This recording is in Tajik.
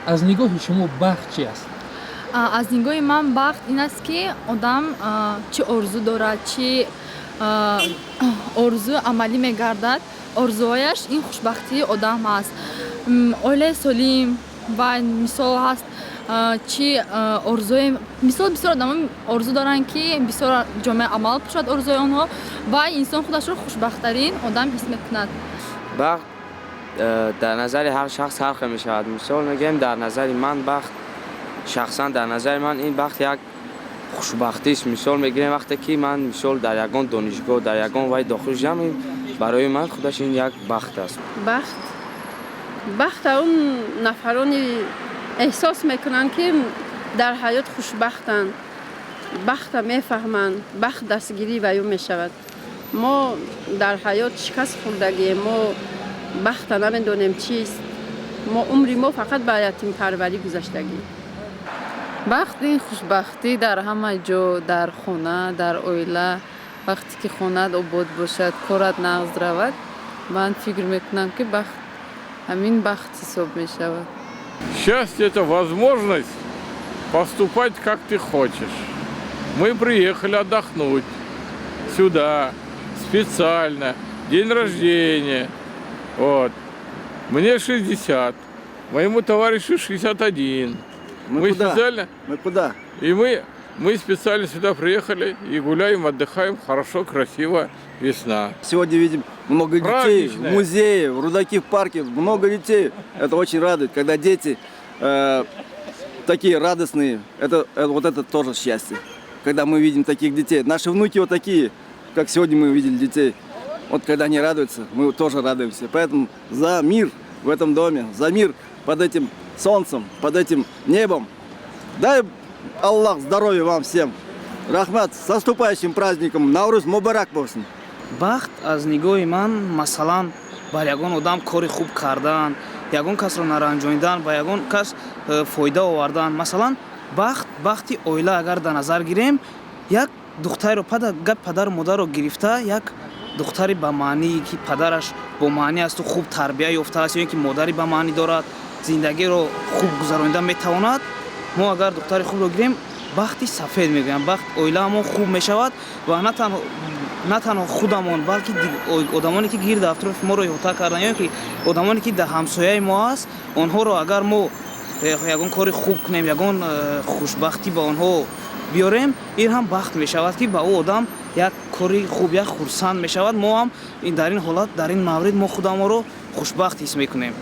аз нигоҳи шумо бахт чи аст? аз нигоҳи ман бахт ин аст, ки одам чӣ орзу дорад, чӣ орзу амалӣ мегардад, орзуҳояш ин хушбахтии одам аст. Оилаи солим ва мисол ҳаст, чӣ орзуе мисол бисёр одамон орзу доранд, ки бисёр ҷомеа амал кушад орзуи онҳо ва инсон худашро хушбахттарин одам ҳис мекунад. бахт дар назари ҳар шахс ҳар хел мешавад. Мисол мегӯем дар назари ман бахт, шахсан дар назари ман ин бахт як хушбахтист. Мисол мегирем вақте ки ман мисол дар ягон донишгоҳ, дар ягон вай дохил шудам, барои ман худаш ин як бахт аст. бахт он нафарони эҳсос мекунанд, ки дар ҳаёт хушбахтанд, бахта мефаҳманд, бахт дастгирии ваё мешавад. мо дар ҳаёт шикаст хӯрдагием, мо бахта намедонем чист. мо умри мо фақат ба ятимпарварӣ гузаштагӣ. бахт ин хушбахтӣ дар ҳама ҷо, дар хона, дар оила, вақте ки хонаат обод бошад, корат нағз равад, ман фикр мекунам, ки бахт ҳамин бахт ҳисоб мешавад. Счастье – это возможность поступать, как ты хочешь. Мы приехали отдохнуть сюда специально, день рождения. Вот. Мне 60, моему товарищу 61. Мы куда? специально... Мы куда? И мы специально сюда приехали и гуляем, отдыхаем, хорошо, красиво, весна. Сегодня видим много детей в музее, в Рудаки, в парке, много детей. Это очень радует, когда дети такие радостные. Вот это тоже счастье, когда мы видим таких детей. Наши внуки вот такие, как сегодня мы видели детей. Вот когда они радуются, мы тоже радуемся. Поэтому за мир в этом доме, за мир под этим солнцем, под этим небом. Дай Аллах здоровья вам всем. Рахмат, с наступающим праздником. Навруз мубарак болсин. бахт аз нигоҳи ман масалан бар ягон одам кори хуб кардан, ягон касро наранҷонидан, ба ягон кас фоида овардан. Масалан бахти оила агар дар назар гирем, як духтареро гап падару модарро гирифта, як духтари ба маънии ки падараш бо маънӣ асту хуб тарбия ёфтааст, ё ин ки модари ба маънӣ дорад, зиндагиро хуб гузаронида метавонад, мо агар духтари хубро гирем, бахти сафед мегӯям, бахт оилаамон хуб мешавад ва на танҳо худамон, балки одамоне ки гирд атрофи моро иҳота кардан, ё ин ки одамоне ки дар ҳамсояи мо аст, онҳоро агар мо ягон кори хуб кунем, ягон хушбахтӣ ба онҳо биёрем, ин ҳам бахт мешавад, ки ба ӯ одам як кори хуб, як хурсанд мешавад. Мо ҳам дар ин ҳолат, дар ин маврид мо худамонро хушбахт ҳис мекунем.